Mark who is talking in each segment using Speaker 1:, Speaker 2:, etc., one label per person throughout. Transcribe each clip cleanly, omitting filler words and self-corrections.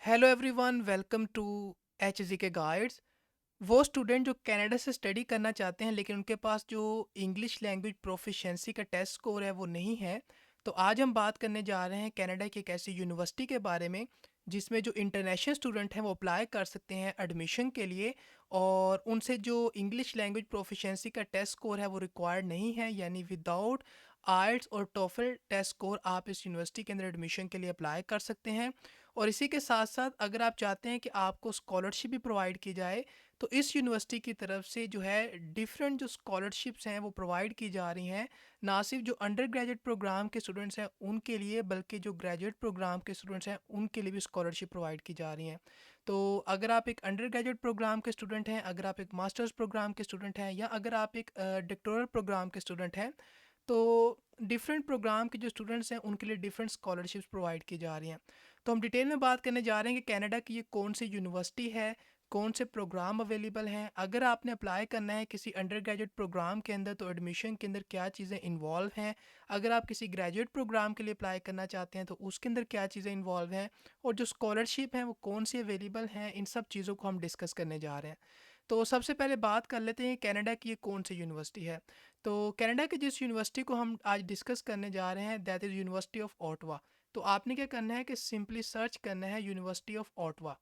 Speaker 1: Hello everyone, welcome to H G K guides. वो student जो Canada से study करना चाहते हैं लेकिन उनके पास जो इंग्लिश लैंग्वेज प्रोफिशिएंसी का टेस्ट स्कोर है वो नहीं है, तो आज हम बात करने जा रहे हैं कनाडा की एक ऐसी यूनिवर्सिटी के बारे में जिसमें जो इंटरनेशनल स्टूडेंट हैं वो अप्लाई कर सकते हैं एडमिशन के लिए। और उनसे जो इंग्लिश लैंग्वेज प्रोफिशिएंसी का टेस्ट स्कोर है वो रिक्वायर्ड नहीं है, यानी विदाउट आइल्स और टोफल टेस्ट स्कोर आप इस यूनिवर्सिटी के अंदर एडमिशन के लिए अप्लाई कर सकते हैं। और इसी के साथ साथ अगर आप चाहते हैं कि आपको स्कॉलरशिप भी प्रोवाइड की जाए, तो इस यूनिवर्सिटी की तरफ से जो है डिफरेंट जो स्कॉलरशिप्स हैं वो प्रोवाइड की जा रही हैं, ना सिर्फ जो अंडर ग्रेजुएट प्रोग्राम के स्टूडेंट्स हैं उनके लिए, बल्कि जो ग्रेजुएट प्रोग्राम के स्टूडेंट्स हैं उनके लिए भी स्कॉलरशिप प्रोवाइड की जा रही हैं। तो अगर आप एक अंडर ग्रेजुएट प्रोग्राम के स्टूडेंट हैं, अगर आप एक मास्टर्स प्रोग्राम के स्टूडेंट हैं, या अगर आप एक डॉक्टोरल प्रोग्राम के स्टूडेंट हैं, तो डिफरेंट प्रोग्राम के जो स्टूडेंट्स हैं उनके लिए डिफरेंट स्कॉलरशिप्स प्रोवाइड की जा रही हैं। तो हम डिटेल में बात करने जा रहे हैं कि कनाडा की ये कौन सी यूनिवर्सिटी है, कौन से प्रोग्राम अवेलेबल हैं। अगर आपने अप्लाई करना है किसी अंडर ग्रेजुएट प्रोग्राम के अंदर तो एडमिशन के अंदर क्या चीज़ें इन्वॉल्व हैं, अगर आप किसी ग्रेजुएट प्रोग्राम के लिए अप्लाई करना चाहते हैं तो उसके अंदर क्या चीज़ें इन्वॉल्व हैं, और जो स्कॉलरशिप हैं वो कौन सी अवेलेबल हैं, इन सब चीज़ों को हम डिस्कस करने जा रहे हैं। तो सबसे पहले बात कर लेते हैं कनाडा की ये कौन सी यूनिवर्सिटी है। तो कनाडा की जिस यूनिवर्सिटी को हम आज डिस्कस करने जा रहे हैं that is university of Ottawa. तो आपने क्या करना है कि सिंपली सर्च करना है university of Ottawa.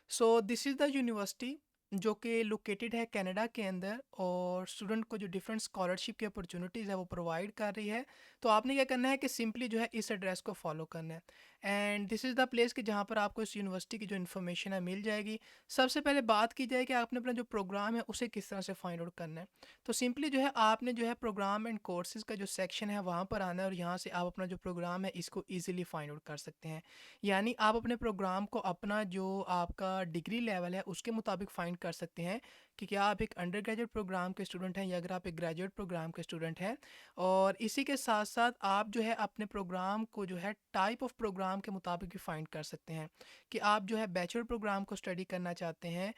Speaker 1: So this is the university जो कि लोकेटेड है कनाडा के अंदर, और स्टूडेंट को जो डिफरेंट स्कॉलरशिप की अपॉर्चुनिटीज़ है वो प्रोवाइड कर रही है। तो आपने क्या करना है कि सिंपली जो है इस एड्रेस को फॉलो करना है, and this is the place कि जहाँ पर आपको इस यूनिवर्सिटी की जो इन्फॉर्मेशन है मिल जाएगी। सबसे पहले बात की जाए कि आपने अपना जो प्रोग्राम है उसे किस तरह से फाइंड आउट करना है। तो सिंपली जो है आपने जो है प्रोग्राम एंड कोर्सेज़ का जो सेक्शन है वहाँ पर आना है, और यहाँ से आप अपना जो प्रोग्राम है इसको ईजिली फाइंड आउट कर सकते हैं। यानी आप अपने प्रोग्राम को अपना जो आपका डिग्री लेवल है उसके मुताबिक फाइंड कर सकते हैं कि क्या आप एक अंडर ग्रेजुएट प्रोग्राम के स्टूडेंट हैं या अगर आप एक ग्रेजुएट प्रोग्राम के स्टूडेंट हैं। और इसी के साथ साथ आप जो है अपने प्रोग्राम को जो है टाइप ऑफ प्रोग्राम के मुताबिक भी फाइंड कर सकते हैं कि आप जो है बैचलर प्रोग्राम को स्टडी करना चाहते हैं,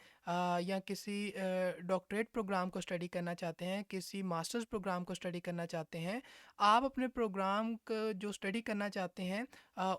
Speaker 1: या किसी डॉक्टरेट प्रोग्राम को स्टडी करना चाहते हैं, किसी मास्टर्स प्रोग्राम को स्टडी करना चाहते हैं। आप अपने प्रोग्राम का जो स्टडी करना चाहते हैं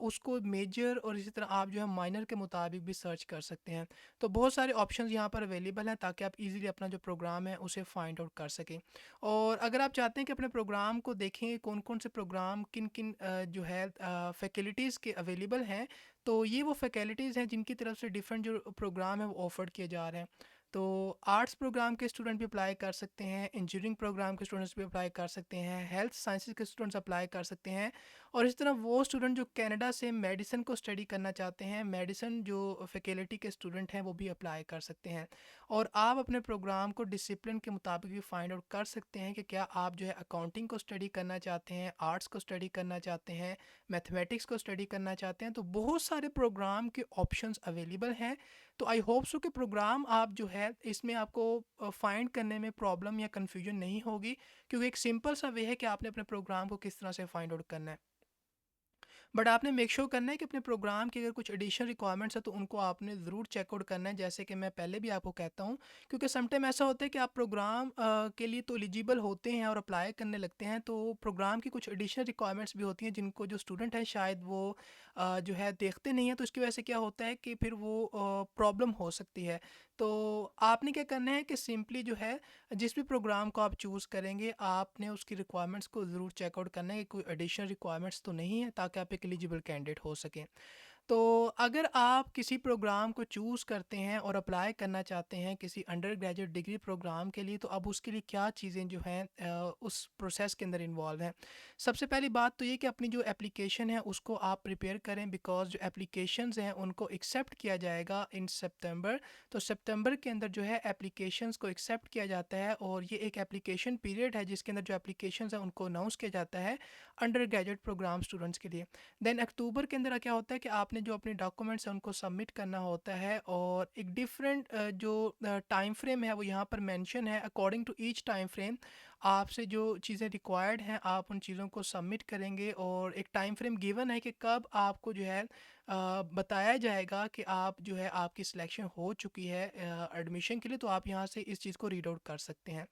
Speaker 1: उसको मेजर और इसी तरह आप जो है माइनर के मुताबिक भी सर्च कर सकते हैं। तो बहुत सारे ऑप्शंस यहाँ पर अवेलेबल हैं ताकि आप इजीली अपना जो प्रोग्राम है उसे फाइंड आउट कर सकें। और अगर आप चाहते हैं कि अपने प्रोग्राम को देखें कौन कौन से प्रोग्राम किन किन जो है फैकल्टीज़ के अवेलेबल हैं, तो ये वो फैकल्टीज़ हैं जिनकी तरफ से डिफरेंट जो प्रोग्राम है वो ऑफर किए जा रहे हैं। तो आर्ट्स प्रोग्राम के स्टूडेंट भी अप्लाई कर सकते हैं, इंजीनियरिंग प्रोग्राम के स्टूडेंट्स भी अप्लाई कर सकते हैं, हेल्थ साइंसेज के स्टूडेंट्स अप्लाई कर सकते हैं, और इस तरह वो स्टूडेंट जो कनाडा से मेडिसिन को स्टडी करना चाहते हैं, मेडिसिन जो फैकल्टी के स्टूडेंट हैं वो भी अप्लाई कर सकते हैं। और आप अपने प्रोग्राम को डिसिप्लिन के मुताबिक भी फाइंड आउट कर सकते हैं कि क्या आप जो है अकाउंटिंग को स्टडी करना चाहते हैं, आर्ट्स को स्टडी करना चाहते हैं, मैथमेटिक्स को स्टडी करना चाहते हैं। तो बहुत सारे प्रोग्राम के ऑप्शंस अवेलेबल हैं। तो आई होप सो कि प्रोग्राम आप जो है इसमें आपको फाइंड करने में प्रॉब्लम या कन्फ्यूजन नहीं होगी, क्योंकि एक सिंपल सा वे है कि आपने अपने प्रोग्राम को किस तरह से फाइंड आउट करना है। बट आपने मेक श्योर करना है कि अपने प्रोग्राम की अगर कुछ एडिशनल रिक्वायरमेंट्स है तो उनको आपने ज़रूर चेकआउट करना है, जैसे कि मैं पहले भी आपको कहता हूँ। क्योंकि समटाइम ऐसा होता है कि आप प्रोग्राम के लिए तो एलिजिबल होते हैं और अप्लाई करने लगते हैं, तो प्रोग्राम की कुछ एडिशनल रिक्वायरमेंट्स भी होती हैं जिनको जो स्टूडेंट हैं शायद वो जो है देखते नहीं हैं, तो इसकी वजह से क्या होता है कि फिर वो प्रॉब्लम हो सकती है। तो आपने क्या करना है कि सिंपली जो है जिस भी प्रोग्राम को आप चूज़ करेंगे आपने उसकी रिक्वायरमेंट्स को ज़रूर चेकआउट करना है कि कोई एडिशनल रिक्वायरमेंट्स तो नहीं है, ताकि आप एक एलिजिबल कैंडिडेट हो सकें। तो अगर आप किसी प्रोग्राम को चूज़ करते हैं और अप्लाई करना चाहते हैं किसी अंडर ग्रेजुएट डिग्री प्रोग्राम के लिए, तो अब उसके लिए क्या चीज़ें जो हैं उस प्रोसेस के अंदर इन्वॉल्व हैं। सबसे पहली बात तो ये कि अपनी जो एप्लीकेशन है उसको आप प्रिपेयर करें, बिकॉज़ जो एप्लीकेशंस हैं उनको एक्सेप्ट किया जाएगा इन सितंबर। तो सितंबर के अंदर जो है एप्लीकेशंस को एक्सेप्ट किया जाता है, और ये एक एप्लीकेशन पीरियड है जिसके अंदर जो एप्लीकेशंस हैं उनको अनाउंस किया जाता है अंडर ग्रेजुएट प्रोग्राम स्टूडेंट्स के लिए। देन अक्टूबर के अंदर क्या होता है कि आपने जो अपने डॉक्यूमेंट्स हैं उनको सबमिट करना होता है, और एक डिफरेंट जो टाइम फ्रेम है वो यहाँ पर मेंशन है। According to each time frame आपसे जो चीज़ें रिक्वायर्ड हैं आप उन चीज़ों को सबमिट करेंगे, और एक टाइम फ्रेम गिवन है कि कब आपको जो है बताया जाएगा कि आप जो है आपकी सिलेक्शन हो चुकी है एडमिशन के लिए। तो आप यहाँ से इस चीज़ को रीड आउट कर सकते हैं।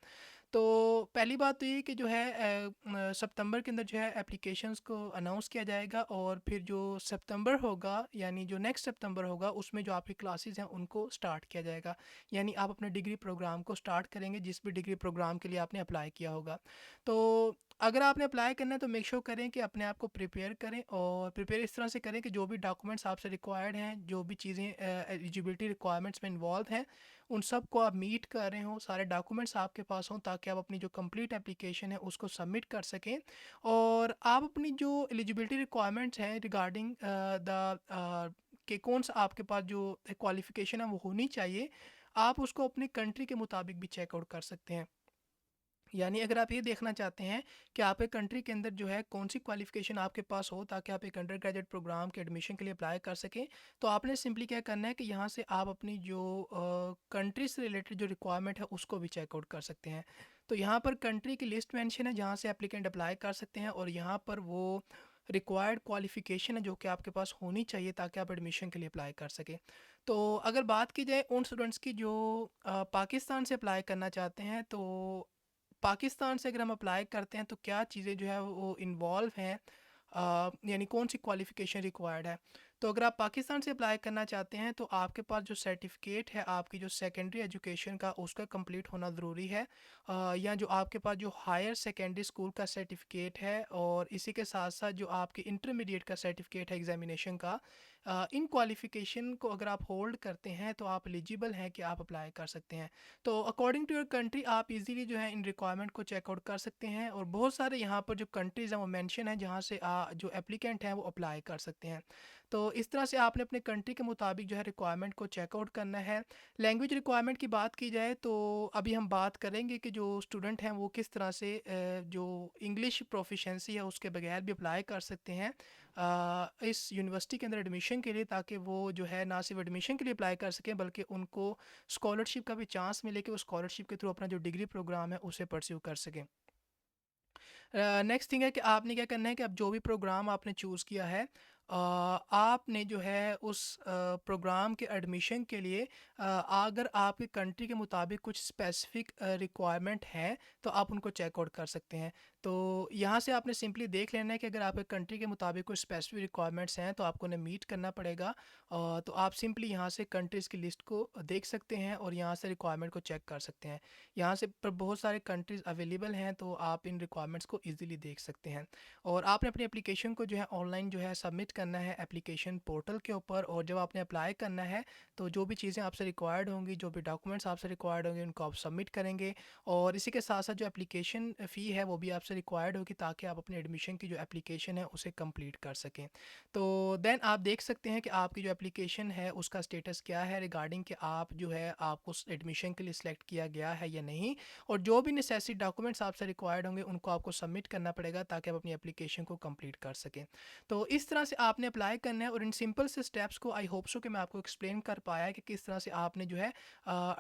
Speaker 1: तो पहली बात तो ये कि जो है सितंबर के अंदर जो है एप्लीकेशंस को अनाउंस किया जाएगा, और फिर जो सितंबर होगा यानी जो नेक्स्ट सितंबर होगा उसमें जो आपकी क्लासेस हैं उनको स्टार्ट किया जाएगा। यानी आप अपने डिग्री प्रोग्राम को स्टार्ट करेंगे जिस भी डिग्री प्रोग्राम के लिए आपने अप्लाई किया होगा। तो अगर आपने अप्लाई करना है तो मेक श्योर करें कि अपने आप को प्रिपेयर करें, और प्रिपेयर इस तरह से करें कि जो भी डॉक्यूमेंट्स आपसे रिक्वायर्ड हैं, जो भी चीज़ें एलिजिबिलिटी रिक्वायरमेंट्स में इन्वॉल्व हैं, उन सब को आप मीट कर रहे हों, सारे डॉक्यूमेंट्स आपके पास हों, ताकि आप अपनी जो कंप्लीट एप्लीकेशन है उसको सबमिट कर सकें। और आप अपनी जो एलिजिबिलिटी रिक्वायरमेंट्स हैं रिगार्डिंग द कि कौन सा आपके पास जो क्वालिफ़िकेशन है वो होनी चाहिए, आप उसको अपनी कंट्री के मुताबिक भी चेक आउट कर सकते हैं। यानी अगर आप ये देखना चाहते हैं कि आपके कंट्री के अंदर जो है कौन सी क्वालिफ़िकेशन आपके पास हो ताकि आप एक अंडर ग्रेजुएट प्रोग्राम के एडमिशन के लिए अप्लाई कर सकें, तो आपने सिंपली क्या करना है कि यहाँ से आप अपनी जो कंट्री से रिलेटेड जो रिक्वायरमेंट है उसको भी चेकआउट कर सकते हैं। तो यहाँ पर कंट्री की लिस्ट मेंशन है जहाँ से एप्लीकेंट अप्लाई कर सकते हैं, और यहाँ पर वो रिक्वायर्ड क्वालिफ़िकेशन है जो कि आपके पास होनी चाहिए ताकि आप एडमिशन के लिए अप्लाई कर सकें। तो अगर बात की जाए उन स्टूडेंट्स की जो पाकिस्तान से अप्लाई करना चाहते हैं, तो पाकिस्तान से अगर हम अप्लाई करते हैं तो क्या चीज़ें जो है वो इन्वॉल्व हैं, यानी कौन सी क्वालिफ़िकेशन रिक्वायर्ड है। तो अगर आप पाकिस्तान से अप्लाई करना चाहते हैं तो आपके पास जो सर्टिफिकेट है आपकी जो सेकेंडरी एजुकेशन का उसका कंप्लीट होना ज़रूरी है, या जो आपके पास जो हायर सेकेंडरी स्कूल का सर्टिफिकेट है, और इसी के साथ साथ जो आपके इंटरमीडिएट का सर्टिफिकेट है एग्जामिनेशन का, इन क्वालिफ़िकेशन को अगर आप होल्ड करते हैं तो आप एलिजिबल हैं कि आप अप्लाई कर सकते हैं। तो अकॉर्डिंग टू योर कंट्री आप इजीली जो है इन रिक्वायरमेंट को चेकआउट कर सकते हैं, और बहुत सारे यहाँ पर जो कंट्रीज़ हैं वो मेंशन है जहाँ से जो एप्लीकेंट हैं वो अप्लाई कर सकते हैं। तो इस तरह से आपने अपने कंट्री के मुताबिक जो है रिक्वायरमेंट को चेकआउट करना है। लैंग्वेज रिक्वायरमेंट की बात की जाए तो अभी हम बात करेंगे कि जो स्टूडेंट हैं वो किस तरह से जो इंग्लिश प्रोफिशेंसी है उसके बगैर भी अप्लाई कर सकते हैं इस यूनिवर्सिटी के अंदर एडमिशन के लिए, ताकि वो जो है ना सिर्फ एडमिशन के लिए अप्लाई कर सकें बल्कि उनको स्कॉलरशिप का भी चांस मिले कि वो स्कॉलरशिप के थ्रू अपना जो डिग्री प्रोग्राम है उसे परस्यू कर सकें। नेक्स्ट थिंग है कि आपने क्या करना है कि अब जो भी प्रोग्राम आपने चूज़ किया है, आपने जो है उस प्रोग्राम के एडमिशन के लिए अगर आपके कंट्री के मुताबिक कुछ स्पेसिफिक रिक्वायरमेंट है तो आप उनको चेक आउट कर सकते हैं। तो यहाँ से आपने सिंपली देख लेना है कि अगर आपके कंट्री के मुताबिक कुछ स्पेसिफिक रिक्वायरमेंट्स हैं तो आपको उन्हें मीट करना पड़ेगा। तो आप सिंपली यहाँ से कंट्रीज़ की लिस्ट को देख सकते हैं और यहाँ से रिक्वायरमेंट को चेक कर सकते हैं। यहाँ से पर बहुत सारे कंट्रीज़ अवेलेबल हैं तो आप इन रिक्वायरमेंट्स को ईजिली देख सकते हैं। और आपने अपनी एप्लीकेशन को जो है ऑनलाइन जो है सबमिट करना है एप्लीकेशन पोर्टल के ऊपर, और जब आपने अप्लाई करना है तो जो भी चीज़ें आपसे रिक्वायर्ड होंगी, जो भी डॉक्यूमेंट्स आपसे रिक्वायर्ड होंगे उनको आप सबमिट करेंगे, और इसी के साथ साथ जो एप्लीकेशन फ़ी है वो भी आपसे रिक्वायर्ड होगी ताकि आप अपने एडमिशन की जो एप्लीकेशन है उसे कंप्लीट कर सकें। तो देन आप देख सकते हैं कि आपकी जो एप्लीकेशन है उसका स्टेटस क्या है रिगार्डिंग कि आप जो है आपको एडमिशन के लिए सिलेक्ट किया गया है या नहीं, और जो भी नेसेसरी डॉक्यूमेंट्स आपसे रिक्वायर्ड होंगे उनको आपको सबमिट करना पड़ेगा ताकि आप अपनी एप्लीकेशन को कंप्लीट कर सकें। तो इस तरह से आपने अप्लाई करना है, और इन सिंपल से स्टेप्स को आई होप सो कि मैं आपको एक्सप्लेन कर पाया है कि किस तरह से आपने जो है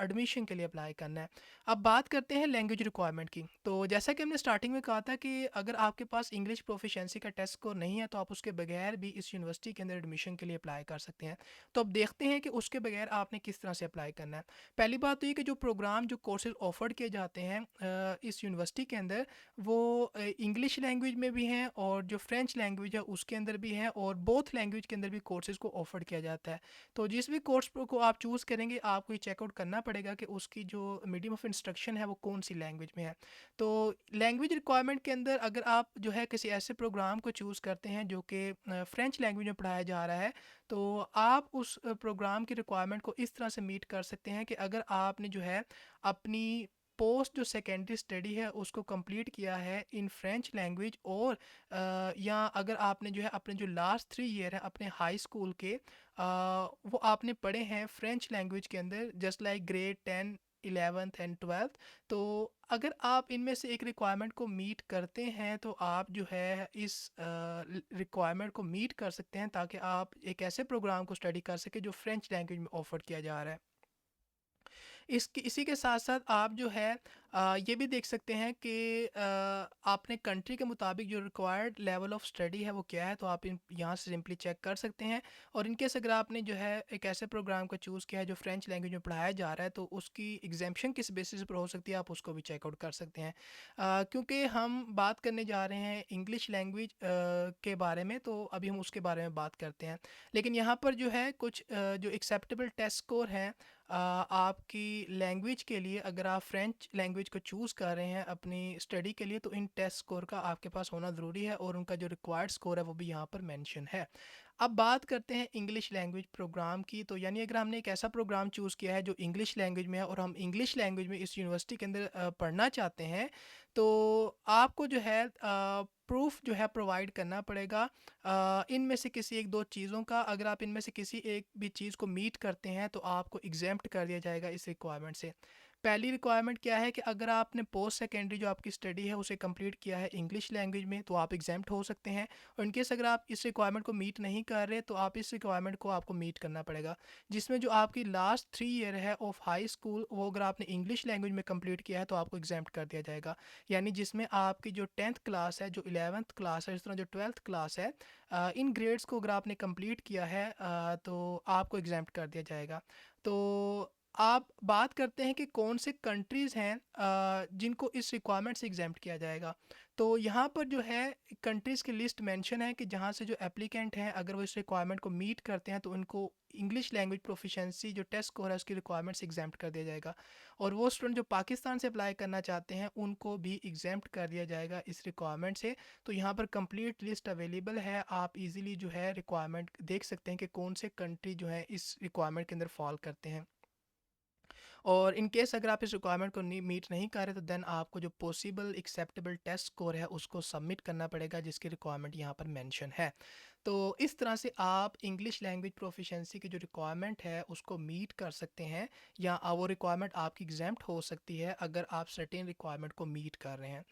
Speaker 1: एडमिशन के लिए अप्लाई करना है। अब बात करते हैं लैंग्वेज रिक्वायरमेंट की। तो जैसा कि हमने स्टार्टिंग में कहा था कि अगर आपके पास इंग्लिश प्रोफिशिएंसी का टेस्ट स्कोर नहीं है तो आप उसके बगैर भी इस यूनिवर्सिटी के अंदर एडमिशन के लिए अप्लाई कर सकते हैं। तो अब देखते हैं कि उसके बगैर आपने किस तरह से अप्लाई करना है। पहली बात तो ये कि जो प्रोग्राम जो कोर्सेज ऑफर्ड किए जाते हैं इस यूनिवर्सिटी के अंदर, वो इंग्लिश लैंग्वेज में भी हैं और जो फ्रेंच लैंग्वेज है उसके अंदर भी हैं, और बोथ लैंग्वेज के अंदर भी कोर्सेज को ऑफर किया जाता है। तो जिस भी कोर्स को आप चूज़ करेंगे आपको ये चेकआउट करना पड़ेगा कि उसकी जो मीडियम ऑफ इंस्ट्रक्शन है वो कौन सी लैंग्वेज में है। तो लैंग्वेज रिक्वायरमेंट के अंदर अगर आप जो है किसी ऐसे प्रोग्राम को चूज़ करते हैं जो कि फ्रेंच लैंग्वेज में पढ़ाया जा रहा है, तो आप उस प्रोग्राम की रिक्वायरमेंट को इस तरह से मीट कर सकते हैं कि अगर आपने जो है अपनी पोस्ट जो सेकेंडरी स्टडी है उसको कंप्लीट किया है इन फ्रेंच लैंग्वेज, और या अगर आपने जो है अपने जो लास्ट 3 ईयर है अपने हाई स्कूल के वो आपने पढ़े हैं फ्रेंच लैंग्वेज के अंदर, just like grade 10 11th and 12th। तो अगर आप इनमें से एक रिक्वायरमेंट को मीट करते हैं तो आप जो है इस रिक्वायरमेंट को मीट कर सकते हैं ताकि आप एक ऐसे प्रोग्राम को स्टडी कर सकें जो फ्रेंच लैंग्वेज में ऑफर किया जा रहा है। इसी के साथ-साथ आप जो है ये भी देख सकते हैं कि आपने कंट्री के मुताबिक जो रिक्वायर्ड लेवल ऑफ स्टडी है वो क्या है, तो आप इन यहाँ से सिंपली चेक कर सकते हैं। और इन केस अगर आपने जो है एक ऐसे प्रोग्राम को चूज़ किया है जो फ्रेंच लैंग्वेज में पढ़ाया जा रहा है, तो उसकी एग्ज़ैम्पशन किस बेसिस पर हो सकती है, आप उसको भी चेकआउट कर सकते हैं। क्योंकि हम बात करने जा रहे हैं इंग्लिश लैंग्वेज के बारे में, तो अभी हम उसके बारे में बात करते हैं। लेकिन यहाँ पर जो है कुछ जो एक्सेप्टेबल टेस्ट स्कोर हैं आपकी लैंग्वेज के लिए, अगर आप फ्रेंच लैंग्वेज को चूज़ कर रहे हैं अपनी स्टडी के लिए, तो इन टेस्ट स्कोर का आपके पास होना ज़रूरी है और उनका जो रिक्वायर्ड स्कोर है वो भी यहाँ पर मेंशन है। अब बात करते हैं इंग्लिश लैंग्वेज प्रोग्राम की, तो यानी अगर हमने एक ऐसा प्रोग्राम चूज़ किया है जो इंग्लिश लैंग्वेज में है और हम इंग्लिश लैंग्वेज में इस यूनिवर्सिटी के अंदर पढ़ना चाहते हैं, तो आपको जो है प्रूफ जो है प्रोवाइड करना पड़ेगा इनमें से किसी एक दो चीज़ों का। अगर आप इनमें से किसी एक भी चीज़ को मीट करते हैं तो आपको एग्जेम्प्ट कर दिया जाएगा इस रिक्वायरमेंट से। पहली रिक्वायरमेंट क्या है कि अगर आपने पोस्ट सेकेंडरी जो आपकी स्टडी है उसे कंप्लीट किया है इंग्लिश लैंग्वेज में, तो आप एग्जेम्प्ट हो सकते हैं। और इनकेस अगर आप इस रिक्वायरमेंट को मीट नहीं कर रहे, तो आप इस रिक्वायरमेंट को आपको मीट करना पड़ेगा, जिसमें जो आपकी लास्ट 3 ईयर है ऑफ हाई स्कूल, वो अगर आपने इंग्लिश लैंग्वेज में कंप्लीट किया है तो आपको एग्जेम्प्ट कर दिया जाएगा। यानी जिसमें आपकी जो 10th क्लास है, जो 11th क्लास है, इस तरह जो 12th क्लास है, इन ग्रेड्स को अगर आपने कंप्लीट किया है तो आपको एग्जेम्प्ट कर दिया जाएगा। तो आप बात करते हैं कि कौन से कंट्रीज़ हैं जिनको इस रिक्वायरमेंट से एग्जेम्प्ट किया जाएगा। तो यहाँ पर जो है कंट्रीज़ की लिस्ट मेंशन है कि जहाँ से जो एप्लीकेंट हैं अगर वो इस रिक्वायरमेंट को मीट करते हैं तो उनको इंग्लिश लैंग्वेज प्रोफिशिएंसी जो टेस्ट स्कोर है उसकी रिक्वायरमेंट से एग्जेम्प्ट कर दिया जाएगा। और वो स्टूडेंट जो पाकिस्तान से अप्लाई करना चाहते हैं उनको भी एग्जेम्प्ट कर दिया जाएगा इस रिक्वायरमेंट से। तो यहाँ पर कंप्लीट लिस्ट अवेलेबल है, आप इजीली जो है रिक्वायरमेंट देख सकते हैं कि कौन से कंट्री जो है इस रिक्वायरमेंट के अंदर फॉल करते हैं। और इन केस अगर आप इस रिक्वायरमेंट को मीट नहीं कर रहे, तो देन आपको जो पॉसिबल एक्सेप्टेबल टेस्ट स्कोर है उसको सबमिट करना पड़ेगा, जिसकी रिक्वायरमेंट यहाँ पर मेंशन है। तो इस तरह से आप इंग्लिश लैंग्वेज प्रोफिशिएंसी की जो रिक्वायरमेंट है उसको मीट कर सकते हैं, या वो रिक्वायरमेंट आपकी एग्जेम्प्ट हो सकती है अगर आप सर्टेन रिक्वायरमेंट को मीट कर रहे हैं।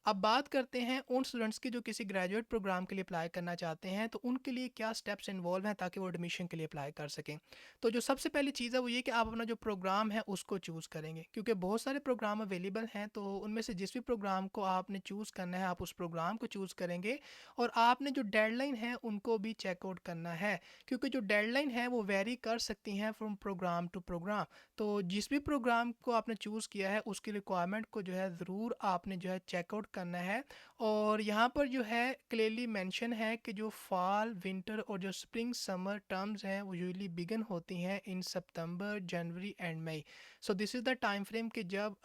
Speaker 1: अब बात करते हैं उन स्टूडेंट्स की जो किसी ग्रेजुएट प्रोग्राम के लिए अप्लाई करना चाहते हैं, तो उनके लिए क्या स्टेप्स इन्वॉल्व हैं ताकि वो एडमिशन के लिए अप्लाई कर सकें। तो जो सबसे पहली चीज़ है वो ये कि आप अपना जो प्रोग्राम है उसको चूज़ करेंगे, क्योंकि बहुत सारे प्रोग्राम अवेलेबल हैं, तो उनमें से जिस भी प्रोग्राम को आपने चूज़ करना है आप उस प्रोग्राम को चूज़ करेंगे। और आपने जो डेडलाइन है उनको भी चेकआउट करना है, क्योंकि जो डेडलाइन है वो वेरी कर सकती हैं फ्रॉम प्रोग्राम टू प्रोग्राम। तो जिस भी प्रोग्राम को आपने चूज़ किया है उसकी रिक्वायरमेंट को जो है ज़रूर आपने जो है चेकआउट करना है। और यहाँ पर जो है क्लियरली मेंशन है कि जो फॉल विंटर और जो स्प्रिंग समर टर्म्स हैं वो यूजुअली बिगन होती हैं in September January and May. So this is the time frame कि जब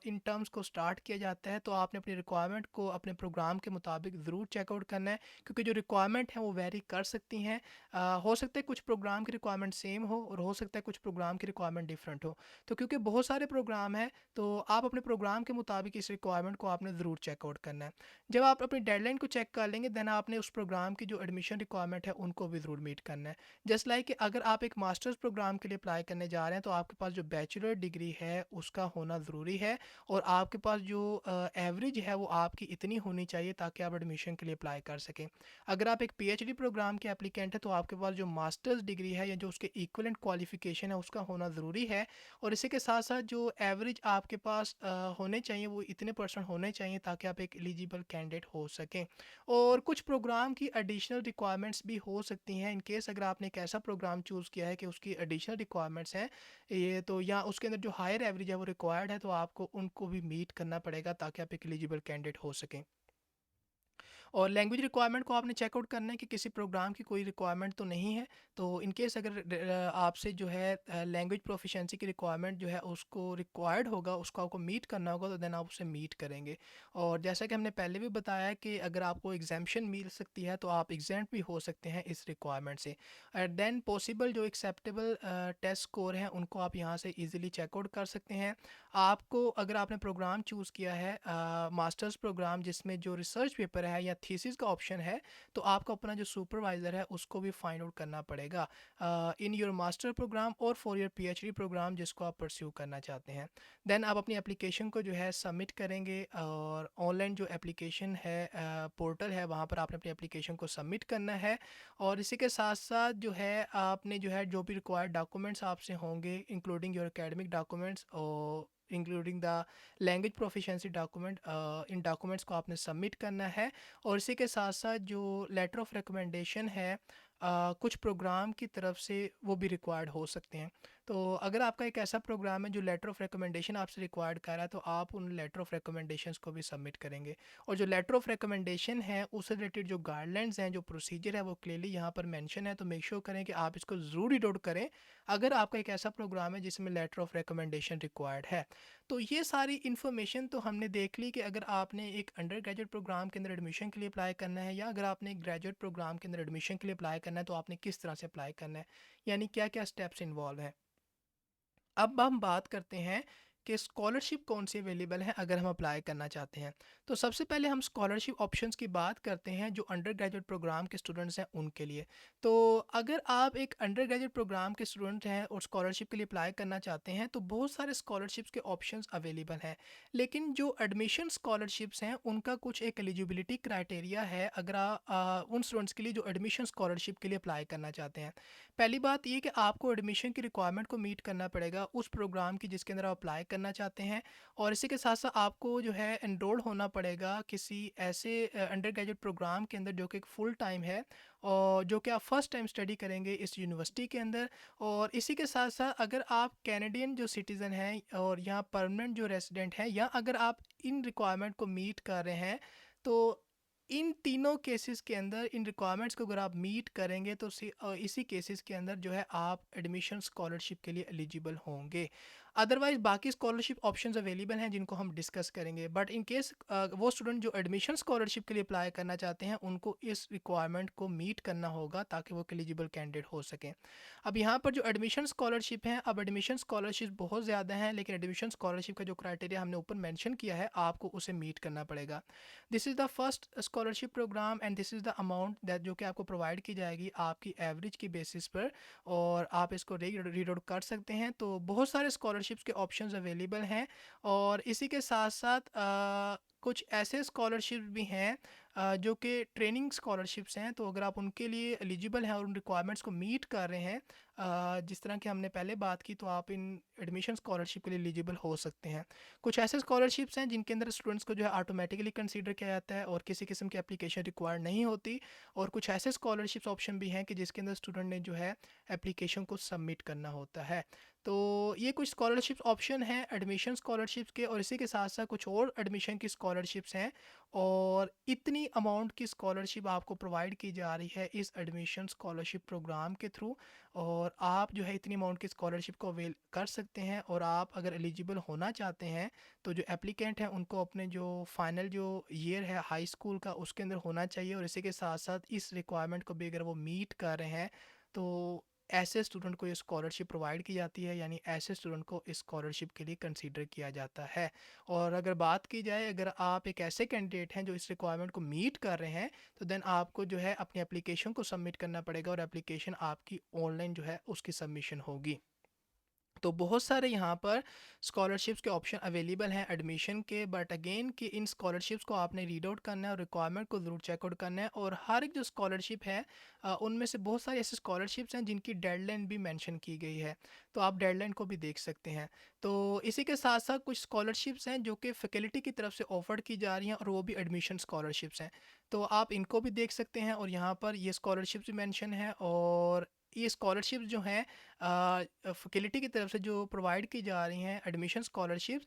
Speaker 1: इन टर्म्स को स्टार्ट किया जाता है, तो आपने अपनी रिक्वायरमेंट को अपने प्रोग्राम के मुताबिक ज़रूर चेकआउट करना है, क्योंकि जो रिक्वायरमेंट है वो वेरी कर सकती हैं। हो सकता है कुछ प्रोग्राम की रिक्वायरमेंट सेम हो और हो सकता है कुछ प्रोग्राम की रिक्वायरमेंट डिफरेंट हो। तो क्योंकि बहुत सारे प्रोग्राम हैं, तो आप अपने प्रोग्राम के मुताबिक इस रिक्वायरमेंट को आपने ज़रूर चेकआउट करना है। जब आप अपनी डेडलाइन को चेक कर लेंगे, देन आपने उस प्रोग्राम की जो एडमिशन रिक्वायरमेंट है उनको भी ज़रूर मीट करना है। जस्ट लाइक कि अगर आप एक मास्टर्स प्रोग्राम के लिए अप्लाई करने जा रहे हैं, तो आपके पास जो बैचलर डिग्री है उसका होना ज़रूरी है, और आपके पास जो एवरेज है वो आपकी इतनी होनी चाहिए ताकि आप एडमिशन के लिए अप्लाई कर सकें। अगर आप एक पीएचडी प्रोग्राम के एप्लीकेंट हैं, तो आपके पास जो मास्टर्स डिग्री है या जो उसके इक्विवेलेंट क्वालिफिकेशन है उसका होना ज़रूरी है। और इसी के साथ साथ जो एवरेज आपके पास होने चाहिए वो इतने परसेंट होने चाहिए ताकि आप एक एलिजिबल कैंडिडेट हो सकें। और कुछ प्रोग्राम की एडिशनल रिक्वायरमेंट्स भी हो सकती हैं, इन केस अगर आपने एक ऐसा प्रोग्राम चूज़ किया है कि उसकी एडिशनल रिक्वायरमेंट्स हैं ये, तो या उसके अंदर जो हायर एवरेज है वो रिक्वायर्ड है, तो आपको उनको भी मीट करना पड़ेगा ताकि आप एक एलिजिबल कैंडिडेट हो सकें। और लैंग्वेज रिक्वायरमेंट को आपने चेकआउट करना है कि किसी प्रोग्राम की कोई रिक्वायरमेंट तो नहीं है। तो इन केस अगर आपसे जो है लैंग्वेज प्रोफिशिएंसी की रिक्वायरमेंट जो है उसको रिक्वायर्ड होगा, उसको आपको मीट करना होगा, तो देन आप उसे मीट करेंगे। और जैसा कि हमने पहले भी बताया कि अगर आपको एग्जाम्पशन मिल सकती है तो आप एग्जेम्प्ट भी हो सकते हैं इस रिक्वायरमेंट से। देन पॉसिबल जो एक्सेप्टेबल टेस्ट स्कोर हैं उनको आप यहाँ से ईजिली चेकआउट कर सकते हैं। आपको अगर आपने प्रोग्राम चूज़ किया है मास्टर्स प्रोग्राम जिसमें जो रिसर्च पेपर है या थीसिस का ऑप्शन है तो आपको अपना जो सुपरवाइज़र है उसको भी फाइंड आउट करना पड़ेगा इन योर मास्टर प्रोग्राम और फॉर योर पीएचडी प्रोग्राम जिसको आप परस्यू करना चाहते हैं। देन आप अपनी एप्लीकेशन को जो है सबमिट करेंगे और ऑनलाइन जो एप्लीकेशन है पोर्टल है वहाँ पर आपने अपनी एप्लीकेशन को सबमिट करना है। और इसी के साथ साथ जो है आपने जो है जो भी रिक्वायर्ड डॉक्यूमेंट्स आपसे होंगे इंक्लूडिंग योर एकेडमिक डॉक्यूमेंट्स और including the language proficiency document, in documents को आपने सबमिट करना है। और इसी के साथ साथ जो लेटर ऑफ रिकमेंडेशन है कुछ प्रोग्राम की तरफ से वो भी रिक्वायर्ड हो सकते हैं। तो अगर आपका एक ऐसा प्रोग्राम है जो लेटर ऑफ रिकमेंडेशन आपसे रिक्वायर्ड कर रहा है तो आप उन लेटर ऑफ रिकमेंडेशंस को भी सबमिट करेंगे। और जो लेटर ऑफ रिकमेंडेशन है उससे रिलेटेड जो गाइडलाइंस हैं, जो प्रोसीजर है वो क्लियरली यहाँ पर मेंशन है, तो मेक श्योर करें कि आप इसको ज़रूर रीड आउट करें अगर आपका एक ऐसा प्रोग्राम है जिसमें लेटर ऑफ रिकमेंडेशन रिक्वायर्ड है। तो ये सारी इन्फॉर्मेशन तो हमने देख ली कि अगर आपने एक अंडर ग्रेजुएट प्रोग्राम के अंदर एडमिशन के लिए अप्लाई करना है या अगर आपने एक ग्रेजुएट प्रोग्राम के अंदर एडमिशन के लिए अप्लाई करना है तो आपने किस तरह से अप्लाई करना है, यानी क्या क्या स्टेप्स इन्वॉल्व हैं। अब हम बात करते हैं कि स्कॉलरशिप कौन सी अवेलेबल है अगर हम अप्लाई करना चाहते हैं। तो सबसे पहले हम स्कॉलरशिप ऑप्शंस की बात करते हैं जो अंडर ग्रेजुएट प्रोग्राम के स्टूडेंट्स हैं उनके लिए। तो अगर आप एक अंडर ग्रेजुएट प्रोग्राम के स्टूडेंट हैं और स्कॉलरशिप के लिए अप्लाई करना चाहते हैं तो बहुत सारे स्कॉलरशिप्स के ऑप्शंस अवेलेबल हैं। लेकिन जो एडमिशन स्कॉलरशिप्स हैं उनका कुछ एक एलिजिबिलिटी क्राइटेरिया है अगर उन स्टूडेंट्स के लिए जो एडमिशन स्कॉलरशिप के लिए अप्लाई करना चाहते हैं। पहली बात ये कि आपको एडमिशन की रिक्वायरमेंट को मीट करना पड़ेगा उस प्रोग्राम की जिसके अंदर आप अप्लाई करना चाहते हैं। और इसी के साथ साथ आपको जो है एनरोल होना पड़ेगा किसी ऐसे अंडर ग्रेजुएट प्रोग्राम के अंदर जो कि एक फ़ुल टाइम है और जो कि आप फर्स्ट टाइम स्टडी करेंगे इस यूनिवर्सिटी के अंदर। और इसी के साथ साथ अगर आप कैनेडियन जो सिटीज़न हैं और यहाँ परमानेंट जो रेजिडेंट हैं या अगर आप इन रिक्वायरमेंट को मीट कर रहे हैं तो इन तीनों केसेस के अंदर इन रिक्वायरमेंट्स को अगर आप मीट करेंगे तो इसी केसेस के अंदर जो है आप एडमिशन स्कॉलरशिप के लिए एलिजिबल होंगे। अदरवाइज बाकी स्कॉलरशिप ऑप्शंस अवेलेबल हैं जिनको हम डिस्कस करेंगे, बट इन केस वो स्टूडेंट जो एडमिशन स्कॉलरशिप के लिए अप्लाई करना चाहते हैं उनको इस रिक्वायरमेंट को मीट करना होगा ताकि वो एलिजिबल कैंडिडेट हो सकें। अब यहाँ पर जो एडमिशन स्कॉलरशिप हैं, अब एडमिशन स्कॉलरशिप बहुत ज़्यादा हैं लेकिन एडमिशन स्कॉलरशिप का जो क्राइटेरिया हमने ऊपर मेंशन किया है आपको उसे मीट करना पड़ेगा। This is the first scholarship program and this is the amount that जो कि आपको प्रोवाइड की जाएगी आपकी एवरेज की बेसिस पर और आप इसको रीड आउट कर सकते हैं। तो बहुत सारे स्कॉलरशिप्स के ऑप्शंस अवेलेबल हैं और इसी के साथ साथ कुछ ऐसे स्कॉलरशिप भी हैं जो कि ट्रेनिंग स्कॉलरशिप्स हैं। तो अगर आप उनके लिए एलिजिबल हैं और उन रिक्वायरमेंट्स को मीट कर रहे हैं जिस तरह की हमने पहले बात की तो आप इन एडमिशन स्कॉलरशिप के लिए एलिजिबल हो सकते हैं। कुछ ऐसे स्कॉलरशिप्स हैं जिनके अंदर स्टूडेंट्स को जो है ऑटोमेटिकली कंसीडर किया जाता है और किसी किस्म की एप्लीकेशन रिक्वायर्ड नहीं होती। और कुछ ऐसे स्कॉलरशिप्स ऑप्शन भी हैं कि जिसके अंदर स्टूडेंट ने जो है एप्लीकेशन को सबमिट करना होता है। तो ये कुछ स्कॉलरशिप्स ऑप्शन हैं एडमिशन स्कॉलरशिप्स के और इसी के साथ साथ कुछ और एडमिशन की स्कॉलरशिप्स हैं और इतनी अमाउंट की स्कॉलरशिप आपको प्रोवाइड की जा रही है इस एडमिशन स्कॉलरशिप प्रोग्राम के थ्रू। और आप जो है इतनी अमाउंट की स्कॉलरशिप को अवेल कर सकते हैं और आप अगर एलिजिबल होना चाहते हैं तो जो एप्लीकेंट हैं उनको अपने जो फाइनल जो ईयर है हाई स्कूल का उसके अंदर होना चाहिए और इसी के साथ साथ इस रिक्वायरमेंट को भी अगर वो मीट कर रहे हैं तो ऐसे स्टूडेंट को ये स्कॉलरशिप प्रोवाइड की जाती है, यानी ऐसे स्टूडेंट को इस स्कॉलरशिप के लिए कंसीडर किया जाता है। और अगर बात की जाए अगर आप एक ऐसे कैंडिडेट हैं जो इस रिक्वायरमेंट को मीट कर रहे हैं तो देन आपको जो है अपनी एप्लीकेशन को सबमिट करना पड़ेगा और एप्लीकेशन आपकी ऑनलाइन जो है उसकी सबमिशन होगी। तो बहुत सारे यहाँ पर स्कॉलरशिप्स के ऑप्शन अवेलेबल हैं एडमिशन के, बट अगेन कि इन स्कॉलरशिप्स को आपने रीड आउट करना है और रिक्वायरमेंट को ज़रूर चेकआउट करना है। और हर एक जो स्कॉलरशिप है उनमें से बहुत सारी ऐसे स्कॉलरशिप्स हैं जिनकी डेडलाइन भी मेंशन की गई है, तो आप डेडलाइन को भी देख सकते हैं। तो इसी के साथ साथ कुछ स्कॉलरशिप्स हैं जो कि फैकल्टी की तरफ से ऑफर की जा रही हैं और वो भी एडमिशन स्कॉलरशिप्स हैं, तो आप इनको भी देख सकते हैं। और यहाँ पर ये स्कॉलरशिप्स भी मेंशन है और ये स्कॉलरशिप जो हैं फैकल्टी की तरफ से जो प्रोवाइड की जा रही हैं एडमिशन स्कॉलरशिप्स,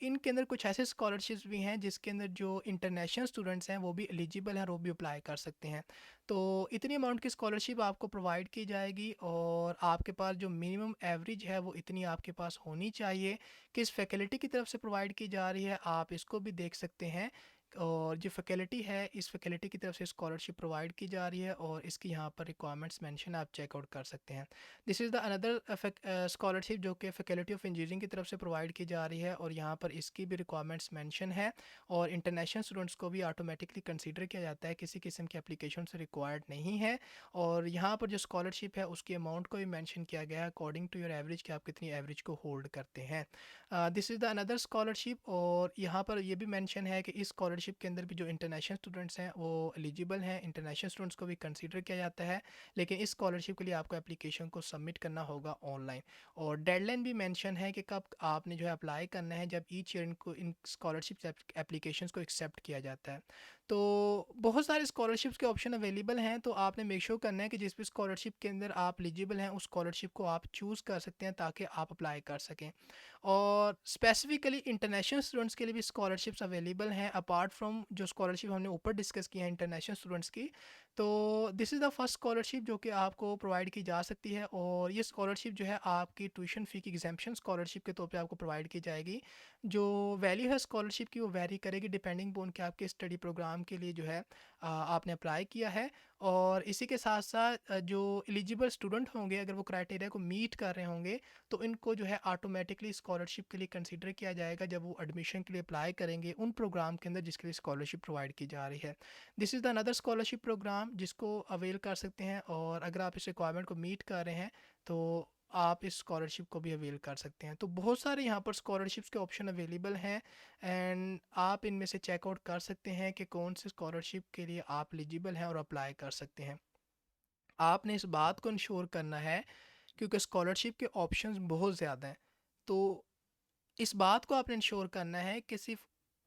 Speaker 1: इनके अंदर कुछ ऐसे स्कॉलरशिप्स भी हैं जिसके अंदर जो इंटरनेशनल स्टूडेंट्स हैं वो भी एलिजिबल हैं और वो भी अप्लाई कर सकते हैं। तो इतनी अमाउंट की स्कॉलरशिप आपको प्रोवाइड की जाएगी और आपके पास जो मिनिमम एवरेज है वो इतनी आपके पास होनी चाहिए। किस फैकल्टी की तरफ से प्रोवाइड की जा रही है आप इसको भी देख सकते हैं और जो फैकल्टी है, इस फैकल्टी की तरफ से स्कॉलरशिप प्रोवाइड की जा रही है और इसकी यहाँ पर रिक्वायरमेंट्स मेंशन आप चेकआउट कर सकते हैं। This is the another scholarship जो कि फैकल्टी ऑफ इंजीनियरिंग की तरफ से प्रोवाइड की जा रही है और यहाँ पर इसकी भी रिक्वायरमेंट्स मेंशन है और इंटरनेशनल स्टूडेंट्स को भी ऑटोमेटिकली कंसीडर किया जाता है, किसी किस्म की एप्लीकेशन से रिक्वायर्ड नहीं है। और यहाँ पर जो स्कॉलरशिप है उसकी अमाउंट को भी मेंशन किया गया है अकॉर्डिंग टू योर एवरेज कि आप कितनी एवरेज को होल्ड करते हैं। This is the another scholarship और यहाँ पर ये भी मेंशन है कि इस स्कॉलरशिप के अंदर भी जो इंटरनेशनल स्टूडेंट्स हैं वो एलिजिबल हैं, इंटरनेशनल स्टूडेंट्स को भी कंसीडर किया जाता है। लेकिन इस स्कॉलरशिप के लिए आपको एप्लीकेशन को सबमिट करना होगा ऑनलाइन और डेडलाइन भी मेंशन है कि कब आपने जो है अप्लाई करना है, जब ईच ईयर इनको इन स्कॉलरशिप एप्लीकेशंस को एक्सेप्ट किया जाता है। तो बहुत सारे स्कॉलरशिप्स के ऑप्शन अवेलेबल हैं, तो आपने मेक श्योर करना है कि जिस भी स्कॉलरशिप के अंदर आप एलिजिबल हैं उस स्कॉलरशिप को आप चूज़ कर सकते हैं ताकि आप अप्लाई कर सकें। और स्पेसिफिकली इंटरनेशनल स्टूडेंट्स के लिए भी स्कॉलरशिप्स अवेलेबल हैं अपार्ट फ्रॉम जो स्कॉलरशिप हमने ऊपर डिस्कस किया है इंटरनेशनल स्टूडेंट्स की। तो this is the first scholarship जो कि आपको प्रोवाइड की जा सकती है और ये स्कॉलरशिप जो है आपकी ट्यूशन फ़ी की एग्जाम्पशन स्कॉलरशिप के तौर पे आपको प्रोवाइड की जाएगी। जो वैल्यू है स्कॉलरशिप की वो वेरी करेगी डिपेंडिंग ऑन कि आपके स्टडी प्रोग्राम के लिए जो है आपने अप्लाई किया है। और इसी के साथ साथ जो एलिजिबल स्टूडेंट होंगे अगर वो क्राइटेरिया को मीट कर रहे होंगे तो इनको जो है ऑटोमेटिकली स्कॉलरशिप के लिए कंसीडर किया जाएगा जब वो एडमिशन के लिए अप्लाई करेंगे उन प्रोग्राम के अंदर जिसके लिए स्कॉलरशिप प्रोवाइड की जा रही है। This is the another scholarship program जिसको अवेल कर सकते हैं और अगर आप इस रिक्वायरमेंट को मीट कर रहे हैं तो आप इस स्कॉलरशिप को भी अवेल कर सकते हैं। तो बहुत सारे यहाँ पर स्कॉलरशिप्स के ऑप्शन अवेलेबल हैं एंड आप इनमें से चेकआउट कर सकते हैं कि कौन से स्कॉलरशिप के लिए आप एलिजिबल हैं और अप्लाई कर सकते हैं। आपने इस बात को इंश्योर करना है क्योंकि स्कॉलरशिप के ऑप्शंस बहुत ज़्यादा हैं, तो इस बात को आपने इंश्योर करना है कि सिर्फ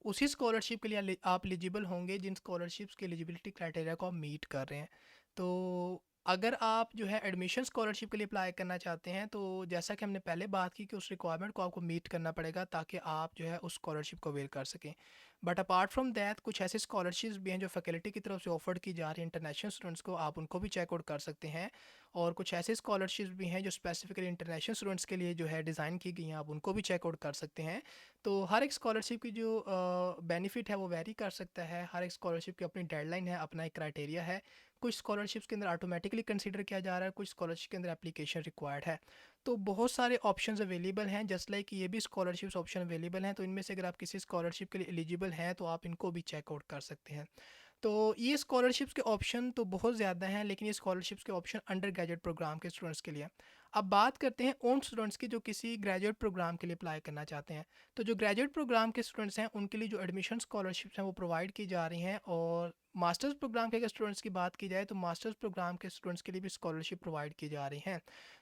Speaker 1: उसी स्कॉलरशिप के लिए आप एलिजिबल होंगे जिन स्कॉलरशिप्स के एलिजिबिलिटी क्राइटेरिया को आप मीट कर रहे हैं। तो अगर आप जो है एडमिशन स्कॉलरशिप के लिए अप्लाई करना चाहते हैं तो जैसा कि हमने पहले बात की कि उस रिक्वायरमेंट को आपको मीट करना पड़ेगा ताकि आप जो है उस स्कॉलरशिप को अवेल कर सकें। बट अपार्ट फ्रॉम दैट कुछ ऐसे स्कॉलरशिप्स भी हैं जो फैकल्टी की तरफ से ऑफर्ड की जा रही हैं इंटरनेशनल स्टूडेंट्स को, आप उनको भी चेकआउट कर सकते हैं। और कुछ ऐसे स्कॉलरशिप्स भी हैं जो स्पेसिफिकली इंटरनेशनल स्टूडेंट्स के लिए जो है डिज़ाइन की गई हैं, आप उनको भी चेकआउट कर सकते हैं। तो हर एक स्कॉलरशिप की जो बेनिफिट है वो वेरी कर सकता है, हर एक स्कॉलरशिप की अपनी डेडलाइन है, अपना एक क्राइटेरिया है। कुछ स्कॉलरशिप्स के अंदर ऑटोमेटिकली कंसीडर किया जा रहा है, कुछ स्कॉलरशिप के अंदर एप्लीकेशन रिक्वायर्ड है। तो बहुत सारे ऑप्शंस अवेलेबल हैं, जस्ट लाइक ये भी स्कॉलरशिप्स ऑप्शन अवेलेबल हैं। तो इनमें से अगर आप किसी स्कॉलरशिप के लिए एलिजिबल हैं तो आप इनको भी चेकआउट कर सकते हैं। तो ये स्कॉलरशिप्स के ऑप्शन तो बहुत ज़्यादा हैं लेकिन ये स्कॉलरशिप्स के ऑप्शन अंडर ग्रेजुएट प्रोग्राम के स्टूडेंट्स के लिए। अब बात करते हैं उन स्टूडेंट्स की जो किसी ग्रेजुएट प्रोग्राम के लिए अप्लाई करना चाहते हैं। तो जो ग्रेजुएट प्रोग्राम के स्टूडेंट्स हैं उनके लिए जो एडमिशन स्कॉलरशिप्स हैं वो प्रोवाइड की जा रही हैं और मास्टर्स प्रोग्राम के अगर स्टूडेंट्स की बात की जाए तो मास्टर्स प्रोग्राम के स्टूडेंट्स के लिए भी स्कॉलरशिप प्रोवाइड की जा रही हैं।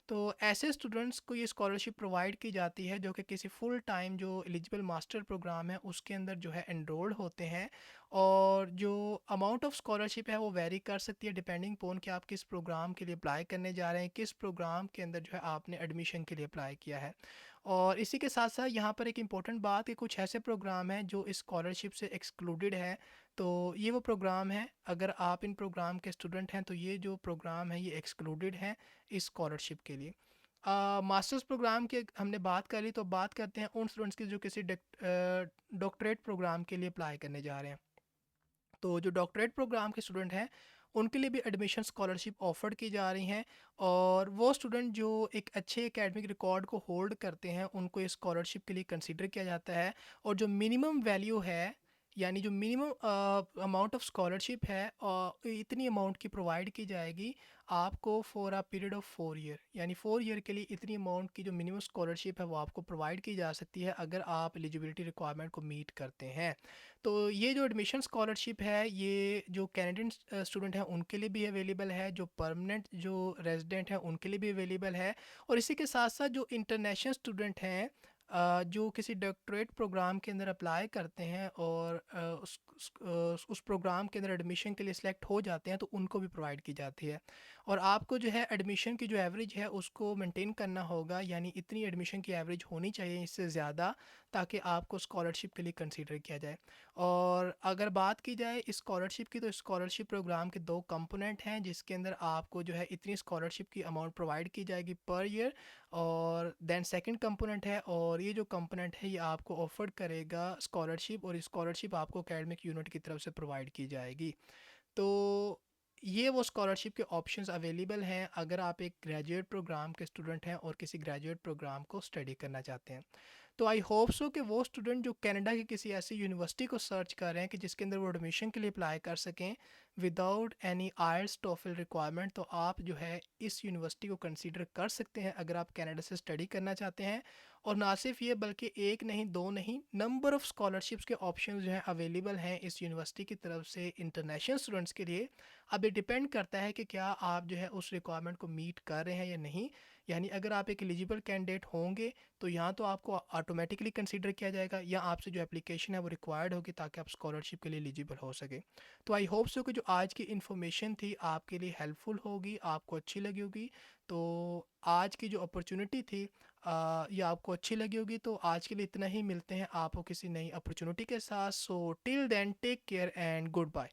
Speaker 1: तो ऐसे स्टूडेंट्स को ये स्कॉलरशिप प्रोवाइड की जाती है जो कि किसी फुल टाइम जो एलिजिबल मास्टर प्रोग्राम है उसके अंदर जो है एनरोल्ड होते हैं। और जो अमाउंट ऑफ स्कॉलरशिप है वो वेरी कर सकती है डिपेंडिंग पोन कि आप किस प्रोग्राम के लिए अप्लाई करने जा रहे हैं, किस प्रोग्राम के अंदर जो है आपने एडमिशन के लिए अप्लाई किया है। और इसी के साथ साथ यहाँ पर एक इम्पॉर्टेंट बात कि कुछ ऐसे प्रोग्राम हैं जो इस स्कॉलरशिप से एक्सक्लूडेड है। तो ये वो प्रोग्राम है, अगर आप इन प्रोग्राम के स्टूडेंट हैं तो ये जो प्रोग्राम है ये एक्सक्लूडेड हैं इस स्कॉलरशिप के लिए। मास्टर्स प्रोग्राम की हमने बात कर ली तो बात करते हैं उन स्टूडेंट्स की जो किसी डॉक्टरेट प्रोग्राम के लिए अप्लाई करने जा रहे हैं। तो जो डॉक्टरेट प्रोग्राम के स्टूडेंट हैं उनके लिए भी एडमिशन स्कॉलरशिप ऑफर्ड की जा रही हैं और वो स्टूडेंट जो एक अच्छे एकेडमिक रिकॉर्ड को होल्ड करते हैं उनको इस स्कॉलरशिप के लिए कंसीडर किया जाता है। और जो मिनिमम वैल्यू है यानी जो मिनिमम अमाउंट ऑफ स्कॉलरशिप है इतनी अमाउंट की प्रोवाइड की जाएगी आपको for a period of 4 year, यानी 4 ईयर के लिए इतनी अमाउंट की जो मिनिमम स्कॉलरशिप है वो आपको प्रोवाइड की जा सकती है अगर आप एलिजिबिलिटी रिक्वायरमेंट को मीट करते हैं। तो ये जो एडमिशन स्कॉलरशिप है ये जो कैनेडियन स्टूडेंट हैं उनके लिए भी अवेलेबल है, जो परमानेंट जो रेजिडेंट हैं उनके लिए भी अवेलेबल है। और इसी के साथ साथ जो इंटरनेशनल स्टूडेंट हैं जो किसी डॉक्टरेट प्रोग्राम के अंदर अप्लाई करते हैं और उस प्रोग्राम के अंदर एडमिशन के लिए सिलेक्ट हो जाते हैं तो उनको भी प्रोवाइड की जाती है। और आपको जो है एडमिशन की जो एवरेज है उसको मेंटेन करना होगा, यानी इतनी एडमिशन की एवरेज होनी चाहिए इससे ज़्यादा, ताकि आपको स्कॉलरशिप के लिए कंसीडर किया जाए। और अगर बात की जाए स्कॉलरशिप की, तो स्कॉलरशिप प्रोग्राम के दो कंपोनेंट हैं जिसके अंदर आपको जो है इतनी स्कॉलरशिप की अमाउंट प्रोवाइड की जाएगी पर ईयर। और देन सेकंड कंपोनेंट है, और ये जो कंपोनेंट है ये आपको ऑफर करेगा स्कॉलरशिप, और स्कॉलरशिप आपको एकेडमिक यूनिट की तरफ से प्रोवाइड की जाएगी। तो ये वो स्कॉलरशिप के ऑप्शंस अवेलेबल हैं अगर आप एक ग्रेजुएट प्रोग्राम के स्टूडेंट हैं और किसी ग्रेजुएट प्रोग्राम को स्टडी करना चाहते हैं। तो आई होप सो कि वो स्टूडेंट जो कनाडा की किसी ऐसी यूनिवर्सिटी को सर्च कर रहे हैं कि जिसके अंदर वो एडमिशन के लिए अप्लाई कर सकें विदाउट एनी आइल्स टोफल रिक्वायरमेंट, तो आप जो है इस यूनिवर्सिटी को कंसीडर कर सकते हैं अगर आप कनाडा से स्टडी करना चाहते हैं। और ना सिर्फ ये बल्कि एक नहीं दो नहीं नंबर ऑफ़ स्कॉलरशिप्स के ऑप्शन जो हैं अवेलेबल हैं इस यूनिवर्सिटी की तरफ से इंटरनेशनल स्टूडेंट्स के लिए। अब ये डिपेंड करता है कि क्या आप जो है उस रिक्वायरमेंट को मीट कर रहे हैं या नहीं। यानी अगर आप एक एलिजिबल कैंडिडेट होंगे तो यहाँ तो आपको ऑटोमेटिकली कंसीडर किया जाएगा, या आपसे जो एप्लीकेशन है वो रिक्वायर्ड होगी ताकि आप स्कॉलरशिप के लिए एलिजिबल हो सके। तो आई होप सो कि जो आज की इन्फॉर्मेशन थी आपके लिए हेल्पफुल होगी, आपको अच्छी लगी होगी। तो आज की जो अपॉर्चुनिटी थी ये आपको अच्छी लगी होगी। तो आज के लिए इतना ही, मिलते हैं आपको किसी नई अपॉर्चुनिटी के साथ। So till then take care and good bye.